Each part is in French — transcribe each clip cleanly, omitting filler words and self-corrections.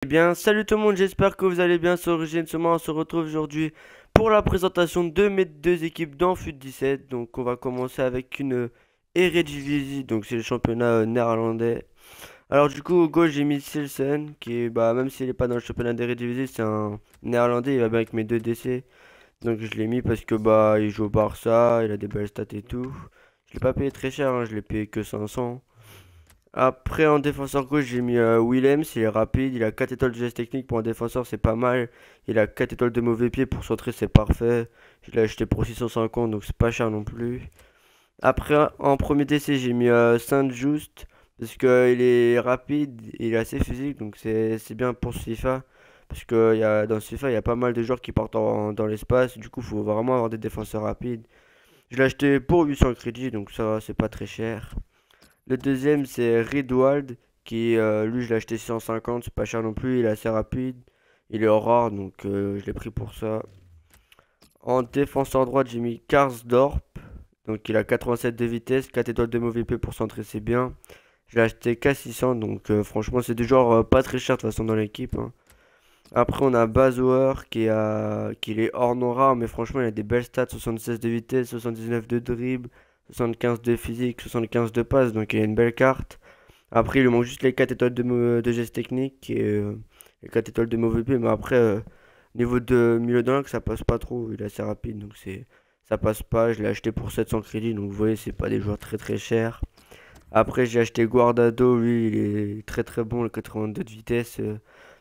Eh bien, salut tout le monde, j'espère que vous allez bien. Sur Origine Seulement, on se retrouve aujourd'hui pour la présentation de mes deux équipes dans FUT 17. Donc, on va commencer avec une Eredivisie, donc c'est le championnat néerlandais. Alors, du coup, au gauche, j'ai mis Silsen, qui est, bah, même s'il n'est pas dans le championnat d'Eredivisie, c'est un néerlandais, il va bien avec mes deux DC. Donc, je l'ai mis parce que, bah, il joue au Barça, il a des belles stats et tout. Je l'ai pas payé très cher, hein, je l'ai payé que 500. Après, en défenseur gauche, j'ai mis Willems, il est rapide, il a 4 étoiles de geste technique pour un défenseur, c'est pas mal. Il a 4 étoiles de mauvais pied pour centrer, c'est parfait. Je l'ai acheté pour 650, donc c'est pas cher non plus. Après, en premier DC, j'ai mis Saint-Just, parce qu'il est rapide, il est assez physique, donc c'est bien pour ce FIFA. Parce que dans ce FIFA, il y a pas mal de joueurs qui partent dans l'espace, du coup, il faut vraiment avoir des défenseurs rapides. Je l'ai acheté pour 800 crédits, donc ça, c'est pas très cher. Le deuxième, c'est Ridwald, qui lui, je l'ai acheté 650, c'est pas cher non plus, il est assez rapide. Il est rare, donc je l'ai pris pour ça. En défenseur droite, j'ai mis Karsdorp, donc il a 87 de vitesse, 4 étoiles de mauvais P pour centrer, c'est bien. Je l'ai acheté qu'à 600, donc franchement, c'est du genre pas très cher de toute façon dans l'équipe, hein. Après, on a Bazouer qui est hors non rare, mais franchement, il a des belles stats, 76 de vitesse, 79 de dribble, 75 de physique, 75 de passe, donc il a une belle carte. Après, il lui manque juste les 4 étoiles de geste technique et les 4 étoiles de mauvais pied. Mais après, niveau de milieu de que ça passe pas trop. Il est assez rapide, donc ça passe pas. Je l'ai acheté pour 700 crédits, donc vous voyez, c'est pas des joueurs très très chers. Après, j'ai acheté Guardado, lui, il est très très bon, le 82 de vitesse,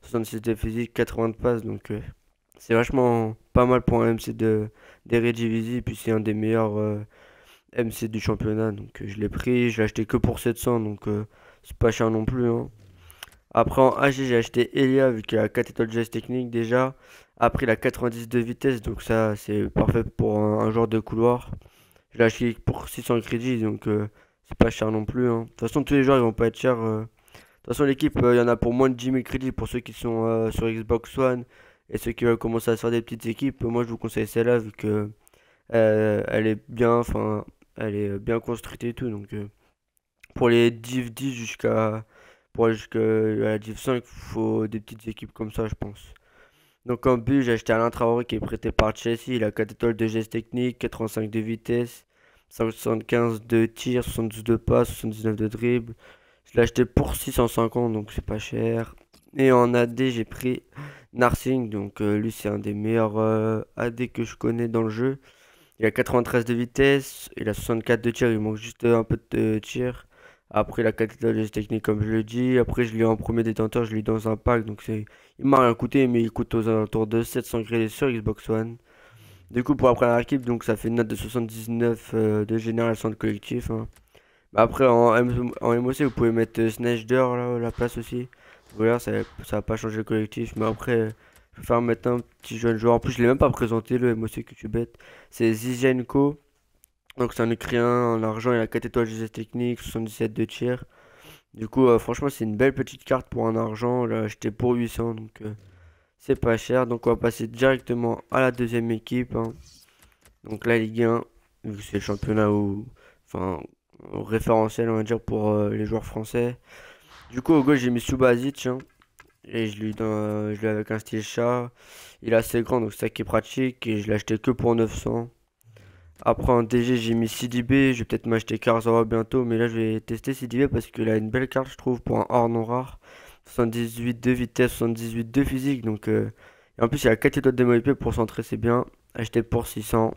66 de physique, 80 de passe, donc c'est vachement pas mal pour un MC d'Eredivisie, puis c'est un des meilleurs MC du championnat, donc je l'ai pris, je l'ai acheté que pour 700, donc c'est pas cher non plus, hein. Après en AG j'ai acheté Elia vu qu'il a 4 étoiles de geste technique déjà. Après il a 90 de vitesse, donc ça c'est parfait pour un joueur de couloir. Je l'ai acheté pour 600 crédits, donc c'est pas cher non plus, hein. De toute façon tous les joueurs ils vont pas être chers. De toute façon l'équipe il y en a pour moins de 10 000 crédits pour ceux qui sont sur Xbox One et ceux qui veulent commencer à se faire des petites équipes. Moi je vous conseille celle-là vu que elle est bien, enfin elle est bien construite et tout, donc pour les Div 10 pour aller jusqu'à la Div 5, il faut des petites équipes comme ça, je pense. Donc en but, j'ai acheté Alain Traoré qui est prêté par Chelsea. Il a 4 étoiles de geste technique, 85 de vitesse, 175 de tir, 72 de passe, 79 de dribble. Je l'ai acheté pour 650, donc c'est pas cher. Et en AD, j'ai pris Narsing, donc lui c'est un des meilleurs AD que je connais dans le jeu. Il a 93 de vitesse, il a 64 de tir, il manque juste un peu de tir. Après, il a 4 de technique, comme je le dis. Après, je l'ai en premier détenteur, je l'ai dans un pack. Donc, il m'a rien coûté, mais il coûte aux alentours de 700 crédits sur Xbox One. Du coup, pour la première équipe, donc ça fait une note de 79 de génération de collectif, hein. Bah, après, en MOC, vous pouvez mettre Snatcher là, à la place aussi. Voilà, ça va pas changer le collectif. Mais après, je vais faire maintenant un petit jeune joueur. En plus, je l'ai même pas présenté, le MOC que tu bêtes. C'est Zizenko. Donc, c'est un Ukrainien en argent. Il a 4 étoiles de geste technique, 77 de tir. Du coup, franchement, c'est une belle petite carte pour un argent. Là, acheté pour 800. Donc, c'est pas cher. Donc, on va passer directement à la deuxième équipe, hein. Donc, la Ligue 1, vu que c'est le championnat enfin, au référentiel, on va dire, pour les joueurs français. Du coup, au gauche, j'ai mis Subasic, hein, et je l'ai avec un style chat. Il est assez grand, donc c'est ça qui est pratique. Et je l'ai acheté que pour 900. Après, en DG, j'ai mis CDB. Je vais peut-être m'acheter Karzawa bientôt. Mais là, je vais tester CDB parce qu'il a une belle carte, je trouve, pour un hors non rare. 78 de vitesse, 78 de physique. Donc, et en plus, il a 4 étoiles de MOP pour centrer, c'est bien. Acheté pour 600.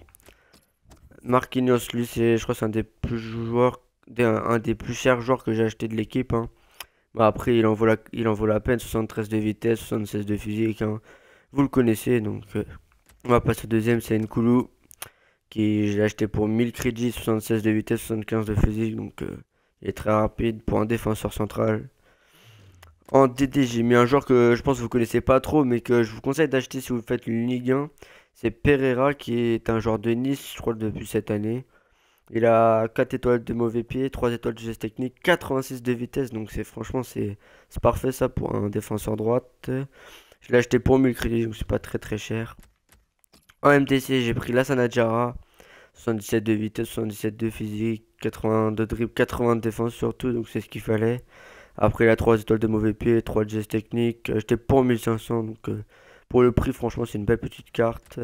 Marquinhos, lui, je crois, que c'est un des plus chers joueurs que j'ai acheté de l'équipe, hein. Bah, après, il en vaut la peine. 73 de vitesse, 76 de physique, hein. Vous le connaissez, donc on va passer au deuxième. C'est Nkoulou, qui j'ai acheté pour 1000 crédits, 76 de vitesse, 75 de physique. Donc il est très rapide pour un défenseur central. En DD, j'ai mis un joueur que je pense que vous connaissez pas trop, mais que je vous conseille d'acheter si vous faites une Ligue 1. C'est Pereira, qui est un joueur de Nice, je crois, depuis cette année. Il a 4 étoiles de mauvais pied, 3 étoiles de geste technique, 86 de vitesse. Donc franchement, c'est parfait ça pour un défenseur droite. Je l'ai acheté pour 1000 crédits, donc c'est pas très très cher. En MTC, j'ai pris Lassana Diarra, 77 de vitesse, 77 de physique, 80 de dribble, 80 de défense surtout, donc c'est ce qu'il fallait. Après la 3 étoiles de mauvais pied, 3 gestes techniques, j'étais pour 1500, donc pour le prix, franchement, c'est une belle petite carte.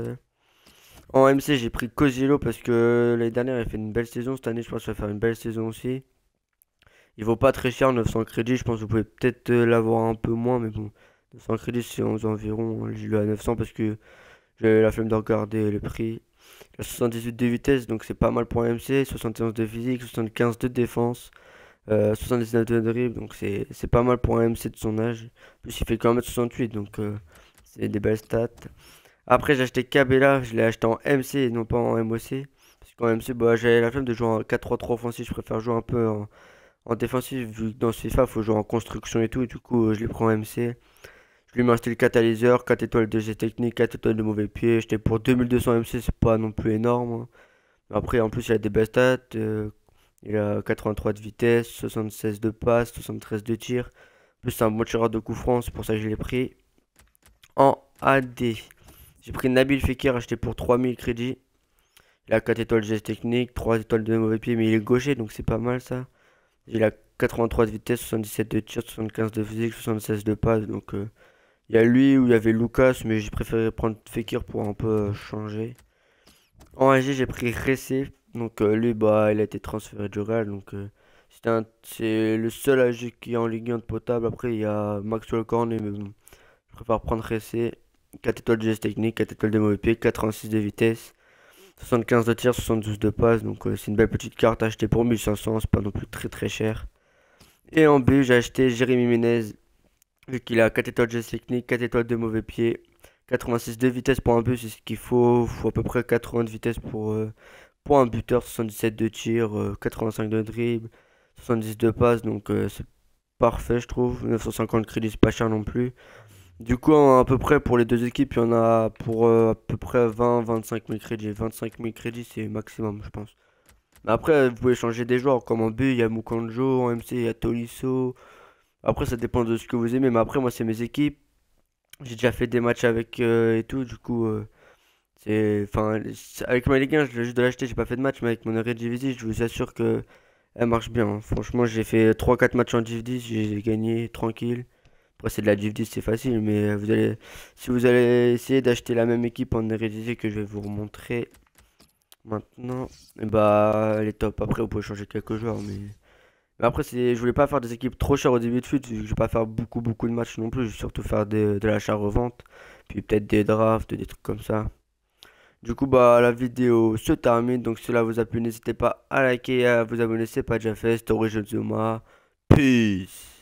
En MC, j'ai pris Kozilo parce que l'année dernière, il fait une belle saison. Cette année, je pense qu'il va faire une belle saison aussi. Il vaut pas très cher, 900 crédits. Je pense que vous pouvez peut-être l'avoir un peu moins, mais bon, 900 crédits, c'est aux environs. J'ai lu à 900 parce que j'avais la flemme de regarder le prix. Il a 78 de vitesse, donc c'est pas mal pour un MC. 71 de physique, 75 de défense, 79 de dribble, donc c'est pas mal pour un MC de son âge. En plus, il fait quand même 68, donc c'est des belles stats. Après, j'ai acheté Cabella, je l'ai acheté en MC et non pas en MOC. Parce qu'en MC, bah, j'avais la flemme de jouer en 4-3-3 offensif, je préfère jouer un peu en défensif, vu que dans ce FIFA, il faut jouer en construction et tout, et du coup, je l'ai pris en MC. Je lui ai acheté le catalyseur, 4 étoiles de G technique, 4 étoiles de mauvais pied. J'étais pour 2200 MC, c'est pas non plus énorme, hein. Après, en plus, il a des belles stats. Il a 83 de vitesse, 76 de passe, 73 de tir. En plus, c'est un bon tireur de coup franc, c'est pour ça que je l'ai pris. En AD, j'ai pris Nabil Fekir, acheté pour 3000 crédits. Il a 4 étoiles de geste technique, 3 étoiles de mauvais pied, mais il est gaucher, donc c'est pas mal ça. Il a 83 de vitesse, 77 de tir, 75 de physique, 76 de passe. Donc il y a lui ou il y avait Lucas, mais j'ai préféré prendre Fekir pour un peu changer. En AG, j'ai pris Ressé. Donc lui, bah, il a été transféré du Real. Donc c'est le seul AG qui est en Ligue 1 de potable. Après, il y a Maxwell Cornet, mais bon, je préfère prendre Ressé. 4 étoiles de geste technique, 4 étoiles de mauvais pied, 86 de vitesse. 75 de tir, 72 de passe, donc c'est une belle petite carte achetée pour 1500, c'est pas non plus très très cher. Et en B, j'ai acheté Jérémy Ménez, vu qu'il a 4 étoiles de geste technique, 4 étoiles de mauvais pied, 86 de vitesse pour un but, c'est ce qu'il faut. Il faut à peu près 80 de vitesse pour un buteur, 77 de tir, 85 de dribble, 70 de passe, donc c'est parfait je trouve. 950 crédits, c'est pas cher non plus. Du coup, à peu près pour les deux équipes, il y en a pour à peu près 20-25 000 crédits. 25 000 crédits, c'est maximum, je pense. Mais après, vous pouvez changer des joueurs. Comme en B, il y a Mukanjo, en MC, il y a Tolisso. Après, ça dépend de ce que vous aimez. Mais après, moi, c'est mes équipes. J'ai déjà fait des matchs avec et tout. Du coup, enfin, avec ma Ligue 1, je viens juste de l'acheter. J'ai pas fait de match. Mais avec mon Eredivisie, je vous assure que elle marche bien, hein. Franchement, j'ai fait 3-4 matchs en Div 10. J'ai gagné tranquille. Après, c'est de la Div 10, c'est facile, mais si vous allez essayer d'acheter la même équipe en Eredivisie que je vais vous remontrer maintenant, et bah, elle est top. Après, vous pouvez changer quelques joueurs, mais après, je voulais pas faire des équipes trop chères au début de foot, vu que je vais pas faire beaucoup de matchs non plus. Je vais surtout faire de l'achat-revente, puis peut-être des drafts, des trucs comme ça. Du coup, bah, la vidéo se termine. Donc, si cela vous a plu, n'hésitez pas à liker et à vous abonner si ce n'est pas déjà fait. C'était Origin Zuma. Peace.